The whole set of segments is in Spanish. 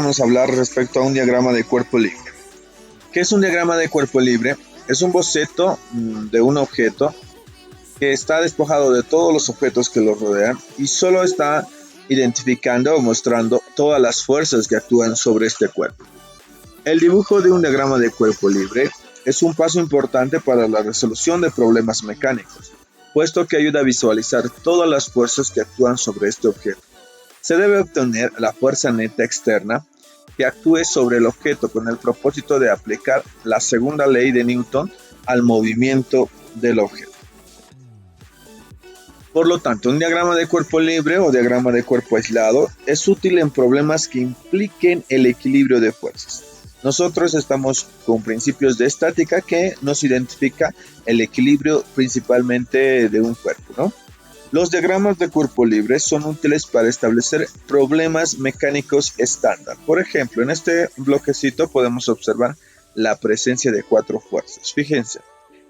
Vamos a hablar respecto a un diagrama de cuerpo libre. ¿Qué es un diagrama de cuerpo libre? Es un boceto de un objeto que está despojado de todos los objetos que lo rodean y solo está identificando o mostrando todas las fuerzas que actúan sobre este cuerpo. El dibujo de un diagrama de cuerpo libre es un paso importante para la resolución de problemas mecánicos, puesto que ayuda a visualizar todas las fuerzas que actúan sobre este objeto. Se debe obtener la fuerza neta externa que actúe sobre el objeto con el propósito de aplicar la segunda ley de Newton al movimiento del objeto. Por lo tanto, un diagrama de cuerpo libre o diagrama de cuerpo aislado es útil en problemas que impliquen el equilibrio de fuerzas. Nosotros estamos con principios de estática que nos identifica el equilibrio principalmente de un cuerpo, ¿no? Los diagramas de cuerpo libre son útiles para establecer problemas mecánicos estándar. Por ejemplo, en este bloquecito podemos observar la presencia de 4 fuerzas. Fíjense,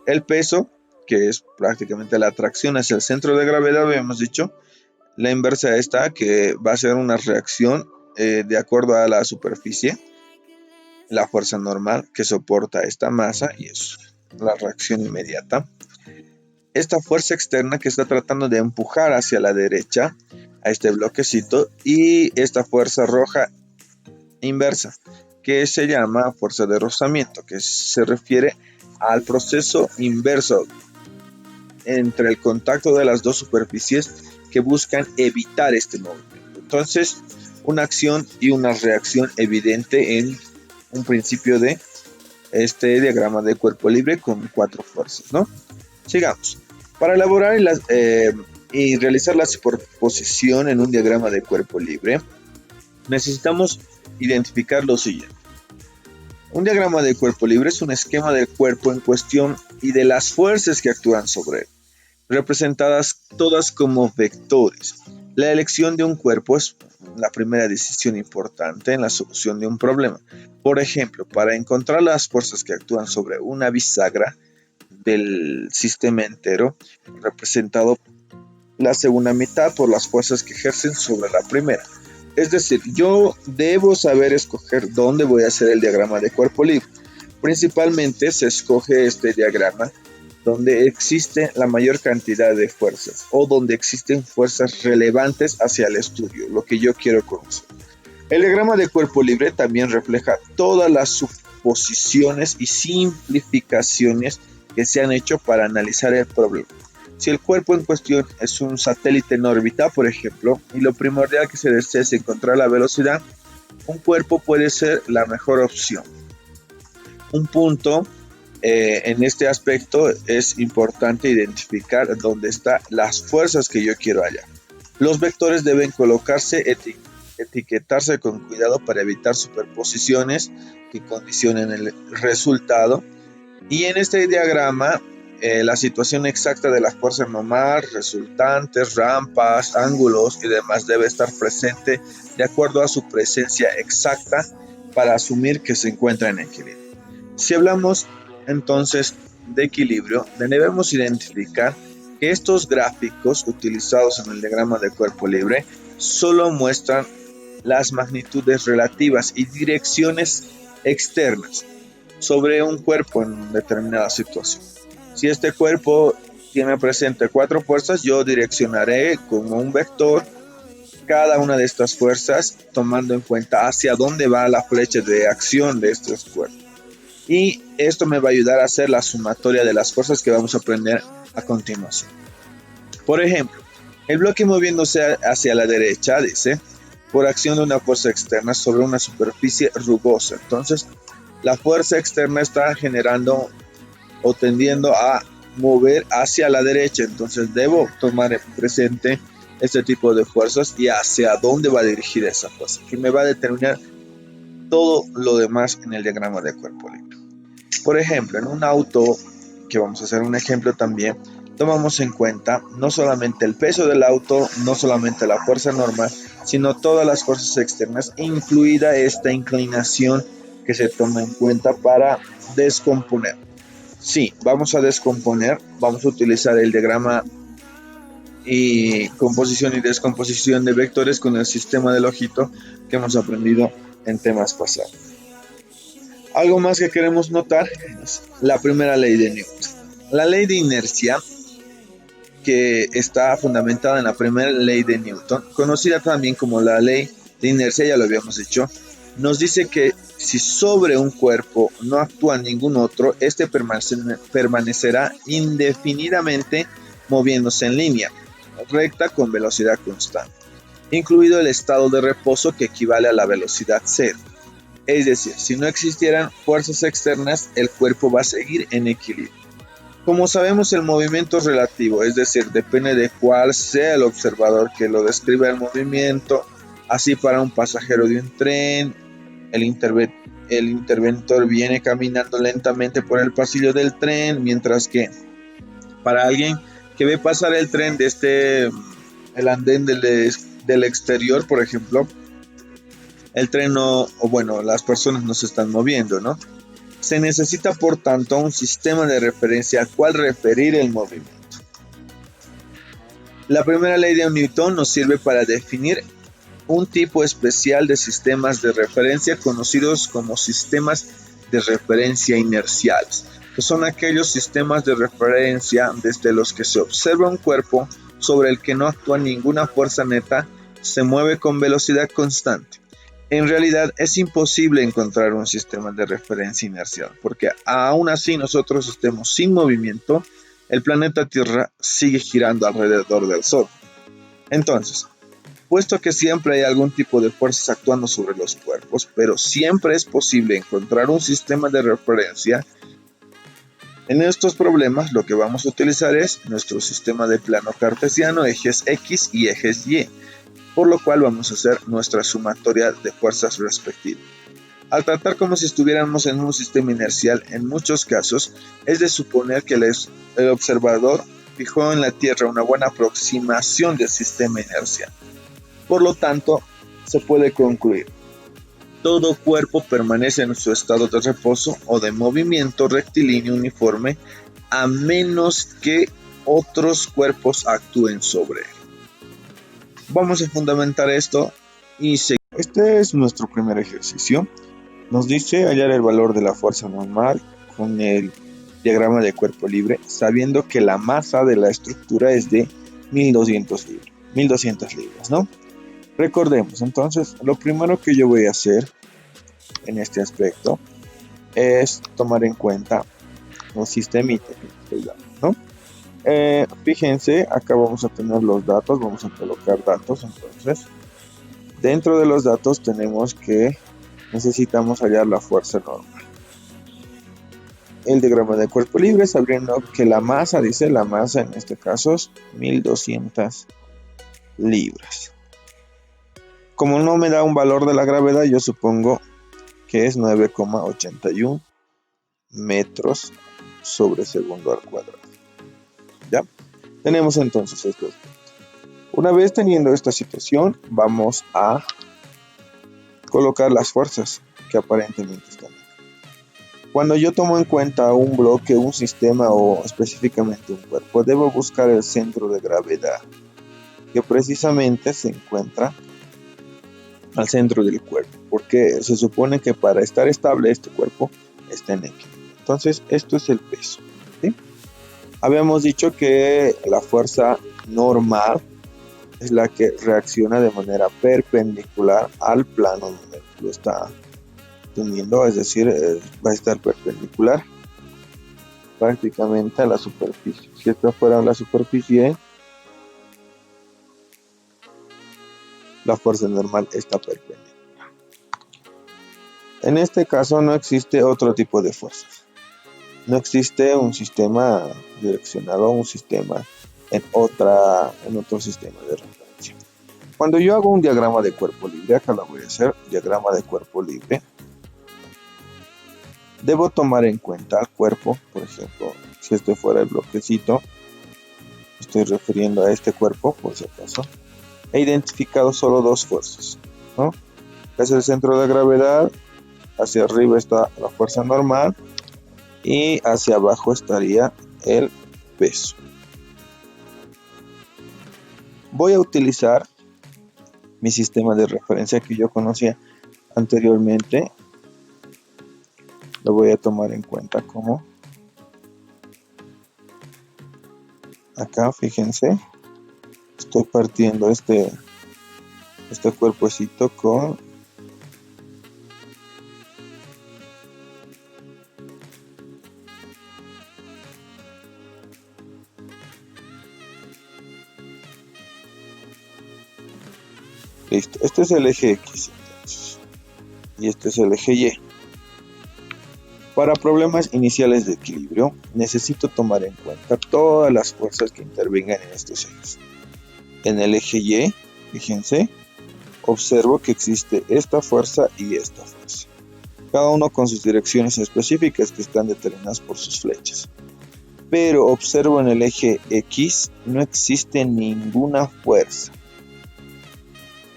el peso, que es prácticamente la atracción hacia el centro de gravedad, habíamos dicho. La inversa esta, que va a ser una reacción de acuerdo a la superficie. La fuerza normal que soporta esta masa y es la reacción inmediata. Esta fuerza externa que está tratando de empujar hacia la derecha a este bloquecito, y esta fuerza roja inversa que se llama fuerza de rozamiento, que se refiere al proceso inverso entre el contacto de las dos superficies que buscan evitar este movimiento. Entonces, una acción y una reacción evidente en un principio de este diagrama de cuerpo libre con 4 fuerzas, ¿no? Sigamos. Para elaborar y realizar la superposición en un diagrama de cuerpo libre, necesitamos identificar lo siguiente. Un diagrama de cuerpo libre es un esquema del cuerpo en cuestión y de las fuerzas que actúan sobre él, representadas todas como vectores. La elección de un cuerpo es la primera decisión importante en la solución de un problema. Por ejemplo, para encontrar las fuerzas que actúan sobre una bisagra del sistema entero, representado la segunda mitad por las fuerzas que ejercen sobre la primera. Es decir, yo debo saber escoger dónde voy a hacer el diagrama de cuerpo libre. Principalmente se escoge este diagrama donde existe la mayor cantidad de fuerzas o donde existen fuerzas relevantes hacia el estudio, lo que yo quiero conocer. El diagrama de cuerpo libre también refleja todas las suposiciones y simplificaciones que se han hecho para analizar el problema. Si el cuerpo en cuestión es un satélite en órbita, por ejemplo, y lo primordial que se desea es encontrar la velocidad, un cuerpo puede ser la mejor opción. Un punto en este aspecto es importante identificar dónde están las fuerzas que yo quiero hallar. Los vectores deben colocarse, etiquetarse con cuidado para evitar superposiciones que condicionen el resultado. Y en este diagrama, la situación exacta de las fuerzas normal, resultantes, rampas, ángulos y demás debe estar presente de acuerdo a su presencia exacta para asumir que se encuentra en equilibrio. Si hablamos entonces de equilibrio, debemos identificar que estos gráficos utilizados en el diagrama de cuerpo libre solo muestran las magnitudes relativas y direcciones externas sobre un cuerpo en determinada situación. Si este cuerpo tiene presente 4 fuerzas, yo direccionaré como un vector cada una de estas fuerzas, tomando en cuenta hacia dónde va la flecha de acción de estos cuerpos. Y esto me va a ayudar a hacer la sumatoria de las fuerzas que vamos a aprender a continuación. Por ejemplo, el bloque moviéndose hacia la derecha, dice, por acción de una fuerza externa sobre una superficie rugosa. Entonces, la fuerza externa está generando o tendiendo a mover hacia la derecha. Entonces, debo tomar presente este tipo de fuerzas y hacia dónde va a dirigir esa fuerza, que me va a determinar todo lo demás en el diagrama de cuerpo libre. Por ejemplo, en un auto, que vamos a hacer un ejemplo también, tomamos en cuenta no solamente el peso del auto, no solamente la fuerza normal, sino todas las fuerzas externas, incluida esta inclinación que se toma en cuenta para descomponer. Sí, vamos a descomponer, vamos a utilizar el diagrama y composición y descomposición de vectores con el sistema del ojito que hemos aprendido en temas pasados. Algo más que queremos notar es la primera ley de Newton. La ley de inercia, que está fundamentada en la primera ley de Newton, conocida también como la ley de inercia, ya lo habíamos dicho, nos dice que si sobre un cuerpo no actúa ningún otro, este permanecerá indefinidamente moviéndose en línea recta con velocidad constante, incluido el estado de reposo que equivale a la velocidad cero. Es decir, si no existieran fuerzas externas, el cuerpo va a seguir en equilibrio. Como sabemos, el movimiento es relativo, es decir, depende de cuál sea el observador que lo describa el movimiento. Así, para un pasajero de un tren, el interventor viene caminando lentamente por el pasillo del tren, mientras que para alguien que ve pasar el tren desde el andén del exterior, por ejemplo, el tren no, o bueno, las personas no se están moviendo, ¿no? Se necesita, por tanto, un sistema de referencia al cual referir el movimiento. La primera ley de Newton nos sirve para definir un tipo especial de sistemas de referencia conocidos como sistemas de referencia inerciales, que son aquellos sistemas de referencia desde los que se observa un cuerpo sobre el que no actúa ninguna fuerza neta, se mueve con velocidad constante. En realidad es imposible encontrar un sistema de referencia inercial, porque aún así nosotros estemos sin movimiento, el planeta Tierra sigue girando alrededor del Sol. Entonces, puesto que siempre hay algún tipo de fuerzas actuando sobre los cuerpos, pero siempre es posible encontrar un sistema de referencia, en estos problemas lo que vamos a utilizar es nuestro sistema de plano cartesiano, ejes X y ejes Y, por lo cual vamos a hacer nuestra sumatoria de fuerzas respectivas. Al tratar como si estuviéramos en un sistema inercial, en muchos casos es de suponer que el observador fijó en la Tierra una buena aproximación del sistema inercial. Por lo tanto, se puede concluir: todo cuerpo permanece en su estado de reposo o de movimiento rectilíneo uniforme, a menos que otros cuerpos actúen sobre él. Vamos a fundamentar esto y seguir. Este es nuestro primer ejercicio. Nos dice hallar el valor de la fuerza normal con el diagrama de cuerpo libre, sabiendo que la masa de la estructura es de 1200 libras, ¿no? Recordemos, entonces, lo primero que yo voy a hacer en este aspecto es tomar en cuenta un sistemita que estoy dando, ¿no? Fíjense, acá vamos a tener los datos, vamos a colocar datos. Entonces, dentro de los datos tenemos que necesitamos hallar la fuerza normal. El diagrama de cuerpo libre, sabiendo que la masa, dice la masa en este caso es 1200 libras. Como no me da un valor de la gravedad, yo supongo que es 9,81 metros sobre segundo al cuadrado. ¿Ya? Tenemos entonces esto. Una vez teniendo esta situación, vamos a colocar las fuerzas que aparentemente están aquí. Cuando yo tomo en cuenta un bloque, un sistema o específicamente un cuerpo, debo buscar el centro de gravedad, que precisamente se encuentra al centro del cuerpo, porque se supone que para estar estable este cuerpo está en equilibrio. Entonces, esto es el peso, ¿sí? Habíamos dicho que la fuerza normal es la que reacciona de manera perpendicular al plano donde lo está teniendo, es decir, va a estar perpendicular prácticamente a la superficie. Si esta fuera la superficie, la fuerza normal está perpendicular. En este caso no existe otro tipo de fuerzas. No existe un sistema direccionado a un sistema en otro sistema de referencia. Cuando yo hago un diagrama de cuerpo libre, acá lo voy a hacer, diagrama de cuerpo libre, debo tomar en cuenta el cuerpo. Por ejemplo, si este fuera el bloquecito, estoy refiriendo a este cuerpo, por si acaso, he identificado solo dos fuerzas, ¿no? Es el centro de gravedad, hacia arriba está la fuerza normal y hacia abajo estaría el peso. Voy a utilizar mi sistema de referencia que yo conocía anteriormente, lo voy a tomar en cuenta como acá, fíjense, estoy partiendo este cuerpecito con listo. Este es el eje X entonces, y este es el eje Y. Para problemas iniciales de equilibrio, necesito tomar en cuenta todas las fuerzas que intervengan en estos ejes. En el eje Y, fíjense, observo que existe esta fuerza y esta fuerza, cada uno con sus direcciones específicas que están determinadas por sus flechas. Pero observo en el eje X no existe ninguna fuerza.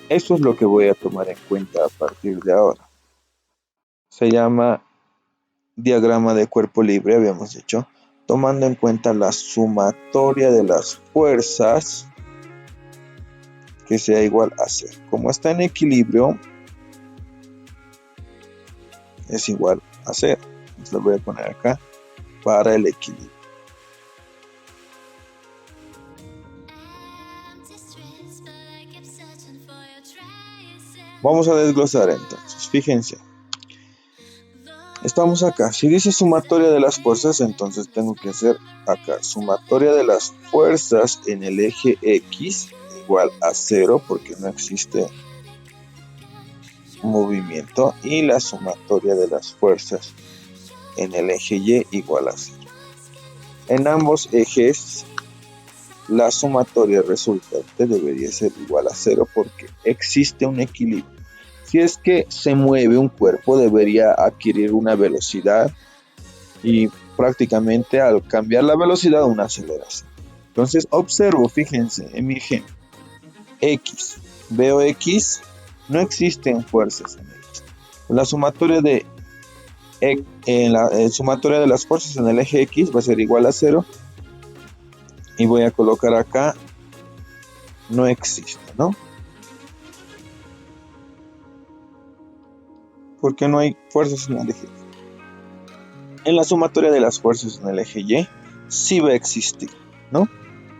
Eso es lo que voy a tomar en cuenta a partir de ahora. Se llama diagrama de cuerpo libre, habíamos dicho, tomando en cuenta la sumatoria de las fuerzas que sea igual a 0. Como está en equilibrio, es igual a 0. Entonces lo voy a poner acá para el equilibrio. Vamos a desglosar entonces, fíjense. Estamos acá, si dice sumatoria de las fuerzas, entonces tengo que hacer acá sumatoria de las fuerzas en el eje X igual a 0 porque no existe movimiento, y la sumatoria de las fuerzas en el eje Y igual a 0. En ambos ejes la sumatoria resultante debería ser igual a 0 porque existe un equilibrio. Si es que se mueve un cuerpo, debería adquirir una velocidad y prácticamente al cambiar la velocidad una aceleración. Entonces observo, fíjense en mi ejemplo, X, veo X, no existen fuerzas en X. La sumatoria de sumatoria de las fuerzas en el eje X va a ser igual a 0 y voy a colocar acá no existe, ¿no? Porque no hay fuerzas en el eje X. En la sumatoria de las fuerzas en el eje Y sí va a existir, ¿no?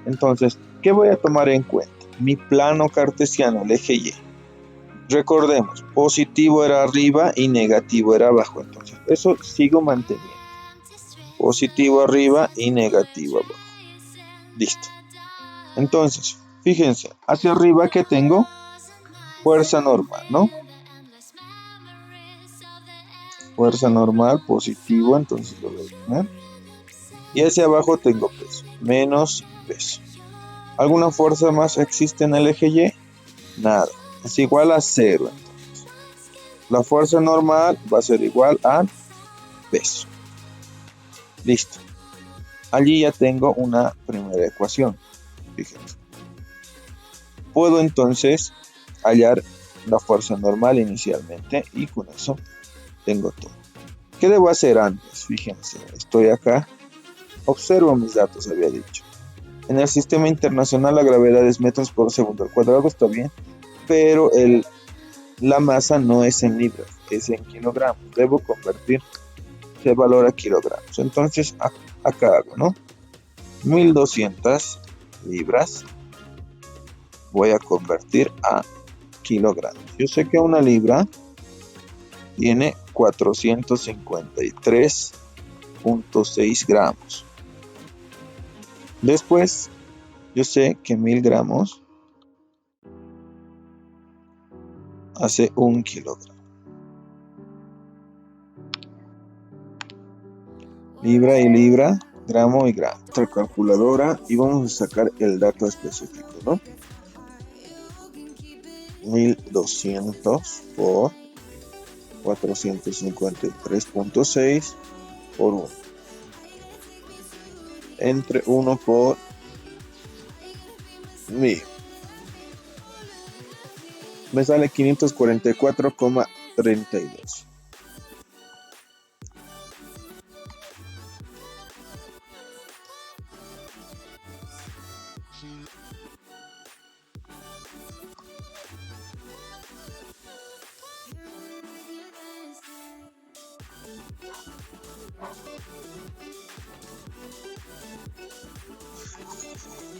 Entonces, ¿qué voy a tomar en cuenta? Mi plano cartesiano, el eje Y. Recordemos, positivo era arriba y negativo era abajo. Entonces, eso sigo manteniendo. Positivo arriba y negativo abajo. Listo. Entonces, fíjense, hacia arriba que tengo fuerza normal, ¿no? Fuerza normal, positivo, entonces lo voy a poner. Y hacia abajo tengo peso, menos peso. ¿Alguna fuerza más existe en el eje Y? Nada. Es igual a 0. Entonces, la fuerza normal va a ser igual a peso. Listo. Allí ya tengo una primera ecuación. Fíjense. Puedo entonces hallar la fuerza normal inicialmente y con eso tengo todo. ¿Qué debo hacer antes? Fíjense, estoy acá. Observo mis datos, había dicho. En el sistema internacional la gravedad es metros por segundo al cuadrado, está bien, pero la masa no es en libras, es en kilogramos. Debo convertir ese valor a kilogramos. Entonces acá hago, ¿no? 1200 libras voy a convertir a kilogramos. Yo sé que una libra tiene 453.6 gramos. Después, yo sé que 1000 gramos hace 1 kilogramo. Libra y libra, gramo y gramo. Nuestra calculadora y vamos a sacar el dato específico, ¿no? 1200 por 453.6 por 1. Entre 1 por 1000. Me sale 544,32.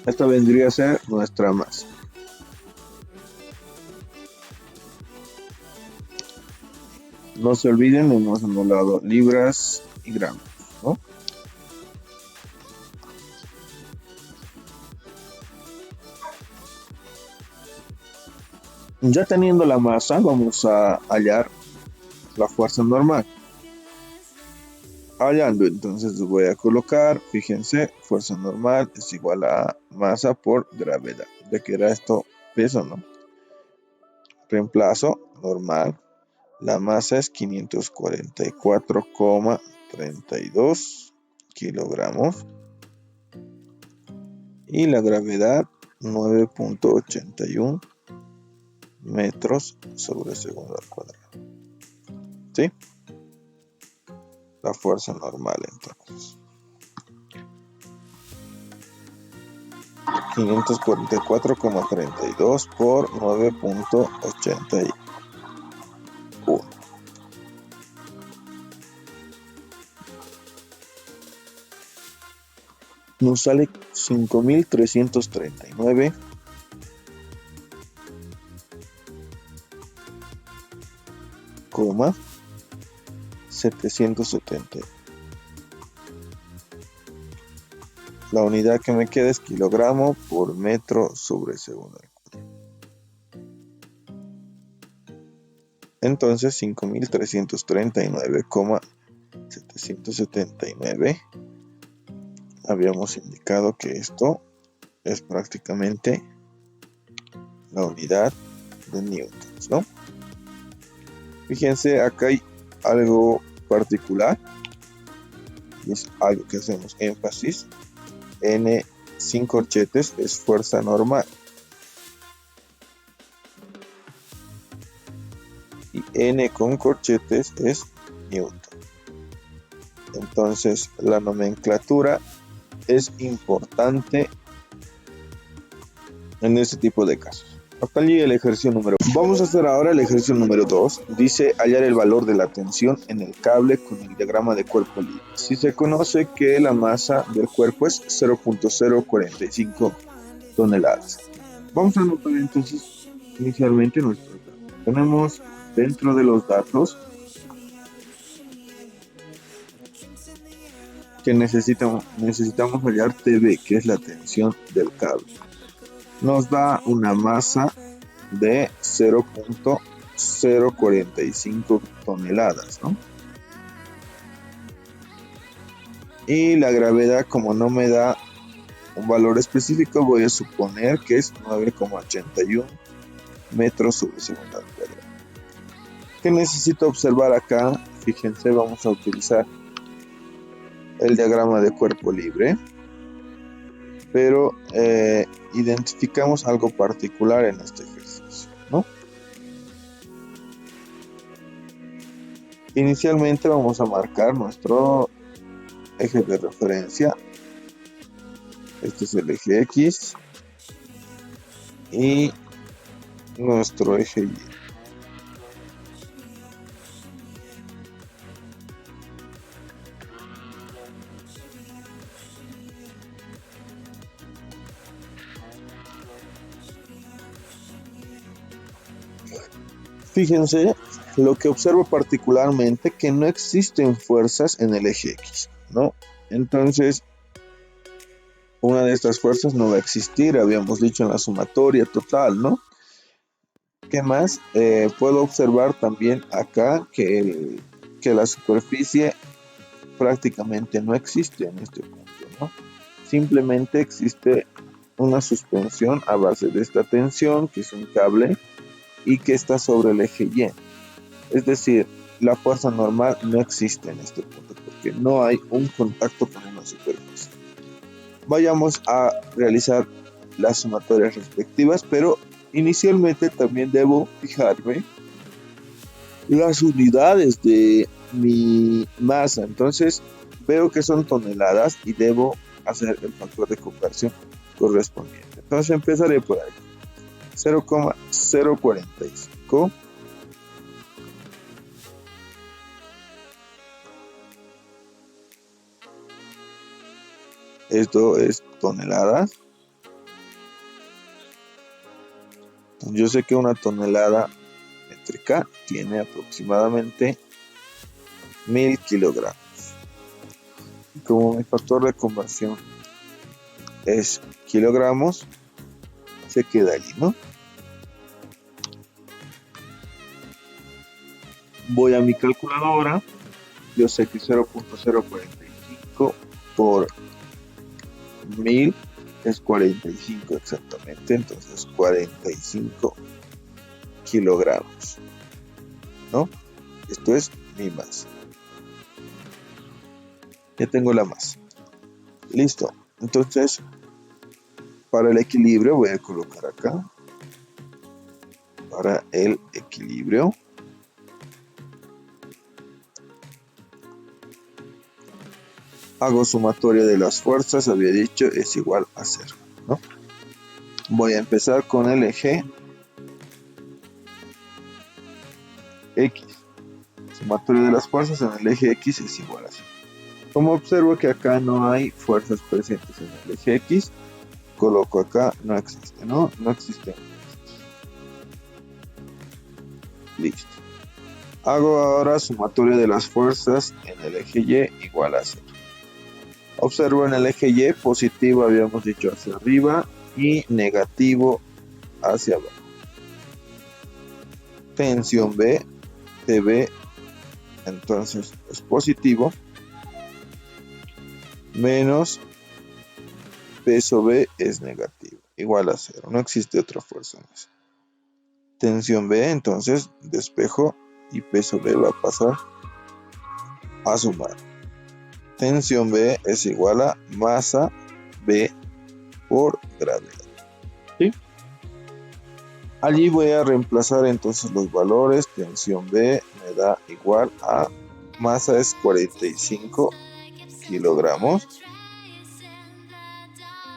Esta vendría a ser nuestra masa. No se olviden, hemos anulado libras y gramos, ¿no? Ya teniendo la masa, vamos a hallar la fuerza normal. Hallando, entonces voy a colocar, fíjense, fuerza normal es igual a masa por gravedad. ¿De qué era esto? Peso, ¿no? Reemplazo, normal. La masa es 544,32 kilogramos. Y la gravedad, 9.81 metros sobre segundo al cuadrado. ¿Sí? La fuerza normal, entonces. 544,32 por 9.81. Nos sale 5.339,770. La unidad que me queda es kilogramo por metro sobre segundo. Entonces 5.339,779. Habíamos indicado que esto es prácticamente la unidad de newtons, ¿no? Fíjense, acá hay algo particular y es algo que hacemos énfasis. N sin corchetes es fuerza normal y N con corchetes es newton. Entonces la nomenclatura es importante en este tipo de casos. Hasta allí el ejercicio número 1. Vamos a hacer ahora el ejercicio número 2. Dice hallar el valor de la tensión en el cable con el diagrama de cuerpo libre. Si se conoce que la masa del cuerpo es 0.045 toneladas. Vamos a anotar entonces inicialmente nuestros datos. Tenemos dentro de los datos que necesitamos hallar TB, que es la tensión del cable. Nos da una masa de 0.045 toneladas, ¿no? Y la gravedad, como no me da un valor específico, voy a suponer que es 9,81 metros sobre segundo al cuadrado. ¿Qué necesito observar acá? Fíjense, vamos a utilizar el diagrama de cuerpo libre, pero identificamos algo particular en este ejercicio, ¿no? Inicialmente vamos a marcar nuestro eje de referencia. Este es el eje X y nuestro eje Y. Fíjense, lo que observo particularmente que no existen fuerzas en el eje X, ¿no? Entonces, una de estas fuerzas no va a existir, habíamos dicho en la sumatoria total, ¿no? ¿Qué más? Puedo observar también acá que la superficie prácticamente no existe en este punto, ¿no? Simplemente existe una suspensión a base de esta tensión, que es un cable, y que está sobre el eje Y. Es decir, la fuerza normal no existe en este punto porque no hay un contacto con una superficie. Vayamos a realizar las sumatorias respectivas, pero inicialmente también debo fijarme las unidades de mi masa. Entonces veo que son toneladas y debo hacer el factor de conversión correspondiente. Entonces empezaré por ahí. 0,045 esto es toneladas Yo sé que una tonelada métrica tiene aproximadamente 1000 kilogramos. Y como mi factor de conversión es kilogramos, se queda allí, ¿no? Voy a mi calculadora. Yo sé que 0.045 por 1000 es 45 exactamente, entonces 45 kilogramos, ¿no? Esto es mi masa. Ya tengo la masa. Listo. Entonces, para el equilibrio voy a colocar acá. Para el equilibrio. Hago sumatoria de las fuerzas, había dicho, es igual a 0, ¿no? Voy a empezar con el eje X. Sumatoria de las fuerzas en el eje X es igual a 0. Como observo que acá no hay fuerzas presentes en el eje X, coloco acá, no existe, ¿no? No existen. Listo. Hago ahora sumatoria de las fuerzas en el eje Y igual a 0. Observo en el eje Y positivo, habíamos dicho, hacia arriba y negativo hacia abajo. Tensión B, TB, entonces es positivo, menos peso B es negativo, igual a 0. No existe otra fuerza más. Tensión B, entonces despejo y peso B va a pasar a sumar. Tensión B es igual a masa B por gravedad. ¿Sí? Allí voy a reemplazar entonces los valores. Tensión B me da igual a masa es 45 kilogramos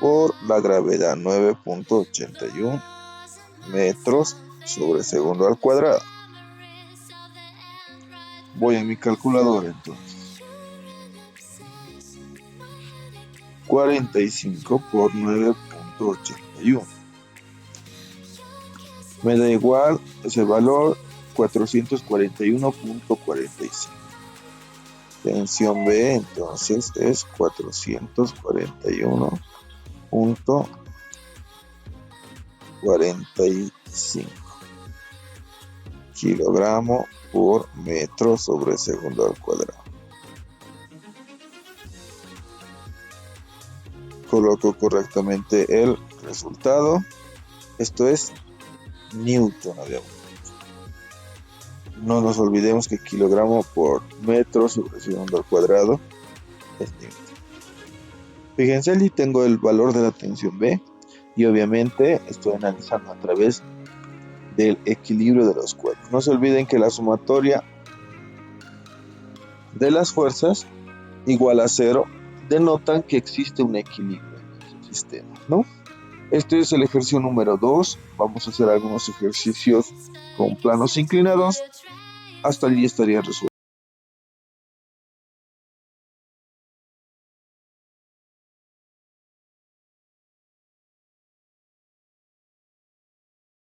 por la gravedad 9.81 metros sobre segundo al cuadrado. Voy a mi calculadora entonces. 45 por 9.81 me da igual ese valor 441.45. Tensión B entonces es 441.45 kilogramos por metro sobre segundo al cuadrado. Coloco correctamente el resultado. Esto es Newton, habíamos dicho. No nos olvidemos que kilogramo por metro sobre segundo al cuadrado es Newton. Fíjense, allí tengo el valor de la tensión B y obviamente estoy analizando a través del equilibrio de los cuerpos. No se olviden que la sumatoria de las fuerzas igual a 0 denotan que existe un equilibrio en el sistema, ¿no? Este es el ejercicio número 2. Vamos a hacer algunos ejercicios con planos inclinados. Hasta allí estaría resuelto.